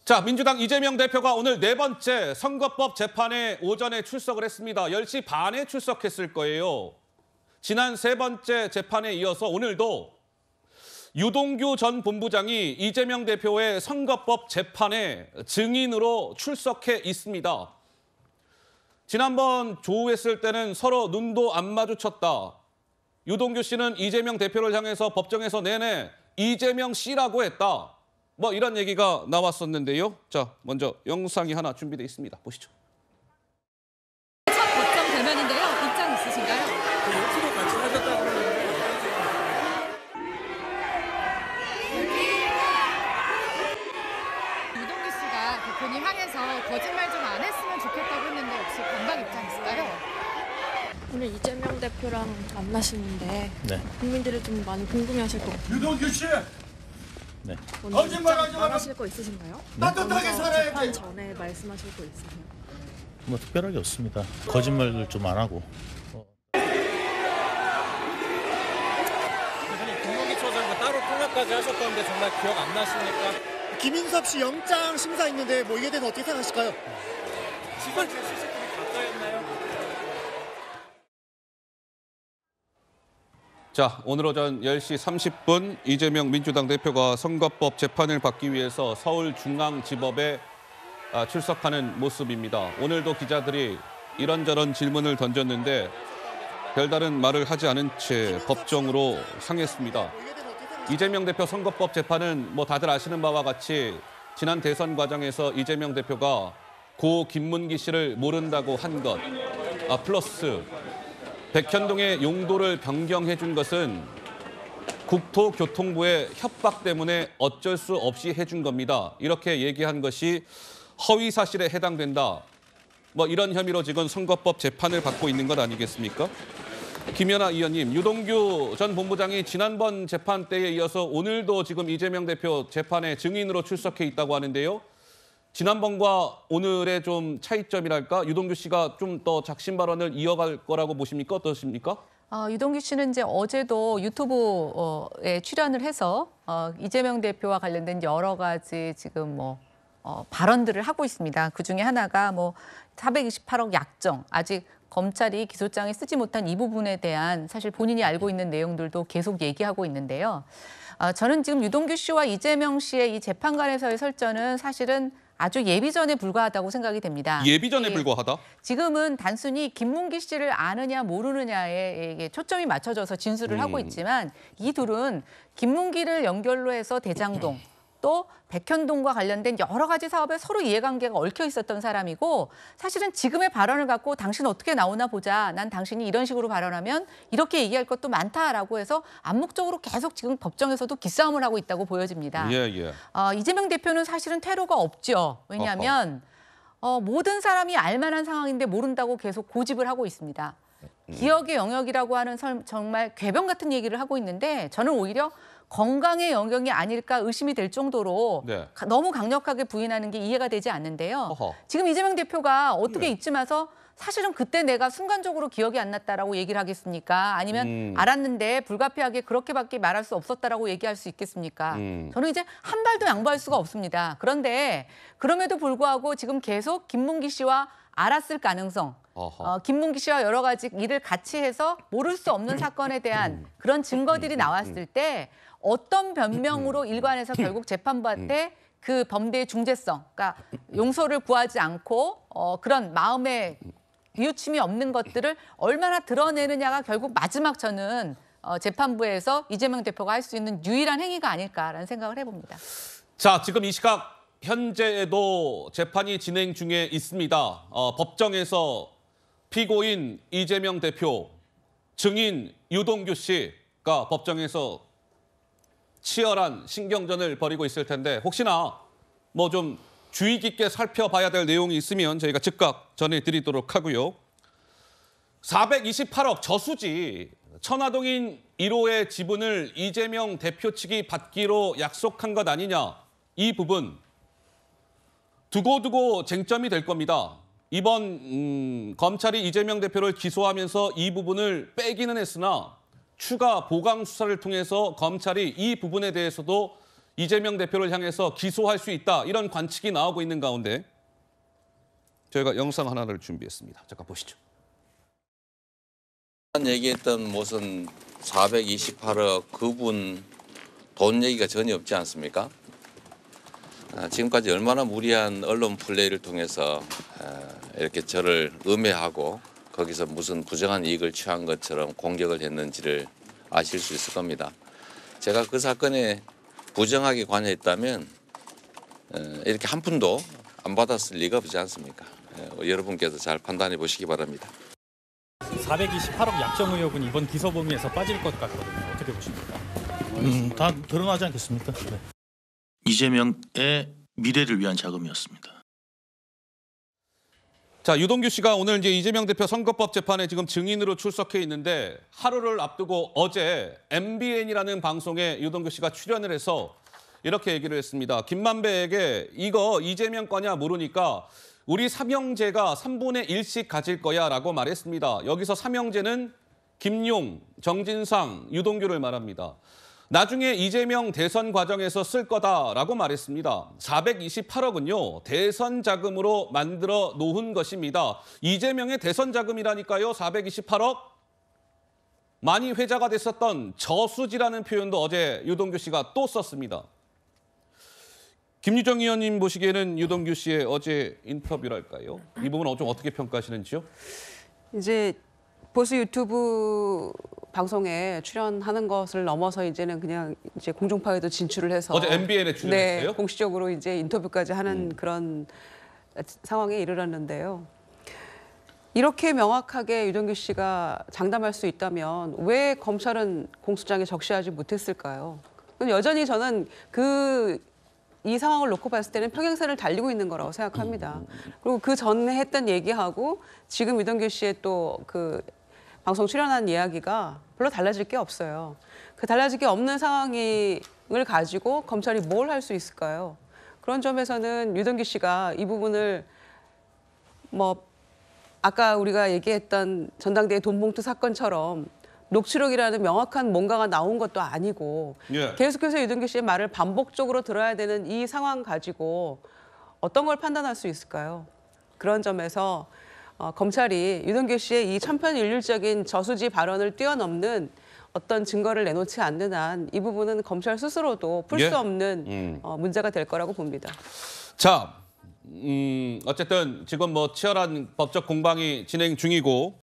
자, 민주당 이재명 대표가 오늘 네 번째 선거법 재판에 오전에 출석을 했습니다. 10시 반에 출석했을 거예요. 지난 세 번째 재판에 이어서 오늘도 유동규 전 본부장이 이재명 대표의 선거법 재판에 증인으로 출석해 있습니다. 지난번 조우했을 때는 서로 눈도 안 마주쳤다. 유동규 씨는 이재명 대표를 향해서 법정에서 내내 이재명 씨라고 했다. 뭐 이런 얘기가 나왔었는데요. 자, 먼저 영상이 하나 준비되어 있습니다. 보시죠. 첫 법정 대면인데요. 입장 있으신가요? 옆으로 같이 하셨다고 그러는데. 유동규 씨가 대표님 향해서 거짓말 좀 안 했으면 좋겠다고 했는데 혹시 반박 입장 있을까요? 오늘 이재명 대표랑 만나시는데 네. 국민들이 좀 많이 궁금해하실 것 같아요. 유동규 씨, 네. 거짓말하지 마라. 말하실 거 있으신가요? 따뜻하게 살아야 재판 돼. 전에 말씀하실 거 있으세요? 뭐 특별하게 없습니다. 거짓말을 좀 안 하고. 대표님 공동기초장 따로 통화까지 하셨던데 정말 기억 안 나십니까? 김인섭 씨 영장 심사 있는데 뭐 이게 대해서 어떻게 생각하실까요? 시설체 CCTV 가짜였나요? 자, 오늘 오전 10시 30분 이재명 민주당 대표가 선거법 재판을 받기 위해서 서울중앙지법에 출석하는 모습입니다. 오늘도 기자들이 이런저런 질문을 던졌는데 별다른 말을 하지 않은 채 법정으로 상했습니다. 이재명 대표 선거법 재판은 뭐 다들 아시는 바와 같이 지난 대선 과정에서 이재명 대표가 고 김문기 씨를 모른다고 한 것, 플러스 백현동의 용도를 변경해 준 것은 국토교통부의 협박 때문에 어쩔 수 없이 해준 겁니다. 이렇게 얘기한 것이 허위 사실에 해당된다. 뭐 이런 혐의로 지금 선거법 재판을 받고 있는 것 아니겠습니까? 김연아 의원님, 유동규 전 본부장이 지난번 재판 때에 이어서 오늘도 지금 이재명 대표 재판에 증인으로 출석해 있다고 하는데요. 지난번과 오늘의 좀 차이점이랄까? 유동규 씨가 좀 더 작심 발언을 이어갈 거라고 보십니까? 어떠십니까? 유동규 씨는 이제 어제도 유튜브에 출연을 해서 이재명 대표와 관련된 여러 가지 지금 발언들을 하고 있습니다. 그 중에 하나가 428억 약정, 아직 검찰이 기소장에 쓰지 못한 이 부분에 대한 사실 본인이 알고 있는 내용들도 계속 얘기하고 있는데요. 저는 지금 유동규 씨와 이재명 씨의 이 재판관에서의 설전은 사실은 아주 예비전에 불과하다고 생각이 됩니다. 예비전에 불과하다? 지금은 단순히 김문기 씨를 아느냐 모르느냐에 초점이 맞춰져서 진술을 하고 있지만 이 둘은 김문기를 연결로 해서 대장동 또 백현동과 관련된 여러 가지 사업에 서로 이해관계가 얽혀 있었던 사람이고 사실은 지금의 발언을 갖고 당신 어떻게 나오나 보자. 난 당신이 이런 식으로 발언하면 이렇게 얘기할 것도 많다라고 해서 암묵적으로 계속 지금 법정에서도 기싸움을 하고 있다고 보여집니다. 예. 이재명 대표는 사실은 퇴로가 없죠. 왜냐하면 모든 사람이 알만한 상황인데 모른다고 계속 고집을 하고 있습니다. 기억의 영역이라고 하는 정말 궤변 같은 얘기를 하고 있는데 저는 오히려 건강의 영역이 아닐까 의심이 될 정도로 너무 강력하게 부인하는 게 이해가 되지 않는데요. 지금 이재명 대표가 어떻게 잊지 마서 사실은 그때 내가 순간적으로 기억이 안 났다라고 얘기를 하겠습니까? 아니면 알았는데 불가피하게 그렇게밖에 말할 수 없었다라고 얘기할 수 있겠습니까? 저는 이제 한 발도 양보할 수가 없습니다. 그런데 그럼에도 불구하고 지금 계속 김문기 씨와 알았을 가능성, 김문기 씨와 여러 가지 일을 같이 해서 모를 수 없는 사건에 대한 그런 증거들이 나왔을 때 어떤 변명으로 일관해서 결국 재판부한테 그 범죄의 중재성, 그러니까 용서를 구하지 않고 그런 마음의 뉘우침이 없는 것들을 얼마나 드러내느냐가 결국 마지막 저는 재판부에서 이재명 대표가 할 수 있는 유일한 행위가 아닐까라는 생각을 해봅니다. 자, 지금 이 시각 현재에도 재판이 진행 중에 있습니다. 법정에서 피고인 이재명 대표, 증인 유동규 씨가 법정에서 치열한 신경전을 벌이고 있을 텐데 혹시나 좀 주의 깊게 살펴봐야 될 내용이 있으면 저희가 즉각 전해드리도록 하고요. 428억 저수지 천화동인 1호의 지분을 이재명 대표 측이 받기로 약속한 것 아니냐. 이 부분 두고두고 쟁점이 될 겁니다. 이번 검찰이 이재명 대표를 기소하면서 이 부분을 빼기는 했으나 추가 보강 수사를 통해서 검찰이 이 부분에 대해서도 이재명 대표를 향해서 기소할 수 있다 이런 관측이 나오고 있는 가운데 저희가 영상 하나를 준비했습니다. 잠깐 보시죠. 얘기했던 무슨 428억 그분 돈 얘기가 전혀 없지 않습니까? 지금까지 얼마나 무리한 언론 플레이를 통해서 이렇게 저를 음해하고 거기서 무슨 부정한 이익을 취한 것처럼 공격을 했는지를 아실 수 있을 겁니다. 제가 그 사건에 부정하게 관여했다면 이렇게 한 푼도 안 받았을 리가 없지 않습니까? 여러분께서 잘 판단해 보시기 바랍니다. 428억 약정 의혹은 이번 기소 범위에서 빠질 것 같거든요. 어떻게 보십니까? 다 드러나지 않겠습니까? 네. 이재명의 미래를 위한 자금이었습니다. 자, 유동규 씨가 오늘 이제 이재명 대표 선거법 재판에 지금 증인으로 출석해 있는데 하루를 앞두고 어제 MBN이라는 방송에 유동규 씨가 출연을 해서 이렇게 얘기를 했습니다. 김만배에게 이거 이재명 거냐 물으니까 우리 삼형제가 3분의 1씩 가질 거야 라고 말했습니다. 여기서 삼형제는 김용, 정진상, 유동규를 말합니다. 나중에 이재명 대선 과정에서 쓸 거다라고 말했습니다. 428억은요. 대선 자금으로 만들어 놓은 것입니다. 이재명의 대선 자금이라니까요. 428억. 많이 회자가 됐었던 저수지라는 표현도 어제 유동규 씨가 또 썼습니다. 김유정 의원님 보시기에는 유동규 씨의 어제 인터뷰랄까요? 이 부분 좀 어떻게 평가하시는지요? 이제 보수 유튜브 방송에 출연하는 것을 넘어서 이제는 그냥 이제 공중파에도 진출을 해서 어제 MBN에 출연했어요? 네, 공식적으로 이제 인터뷰까지 하는 그런 상황에 이르렀는데요. 이렇게 명확하게 유동규 씨가 장담할 수 있다면 왜 검찰은 공소장에 적시하지 못했을까요? 여전히 저는 이 상황을 놓고 봤을 때는 평행선을 달리고 있는 거라고 생각합니다. 그리고 그 전에 했던 얘기하고 지금 유동규 씨의 또 그 방송 출연한 이야기가 별로 달라질 게 없어요. 그 달라질 게 없는 상황을 가지고 검찰이 뭘 할 수 있을까요? 그런 점에서는 유동규 씨가 이 부분을 뭐 아까 우리가 얘기했던 전당대회 돈봉투 사건처럼 녹취록이라는 명확한 뭔가가 나온 것도 아니고 예. 계속해서 유동규 씨의 말을 반복적으로 들어야 되는 이 상황 가지고 어떤 걸 판단할 수 있을까요? 그런 점에서 검찰이 유동규 씨의 이 천편일률적인 저수지 발언을 뛰어넘는 어떤 증거를 내놓지 않는 한 이 부분은 검찰 스스로도 풀 수 없는 문제가 될 거라고 봅니다. 자, 어쨌든 지금 뭐 치열한 법적 공방이 진행 중이고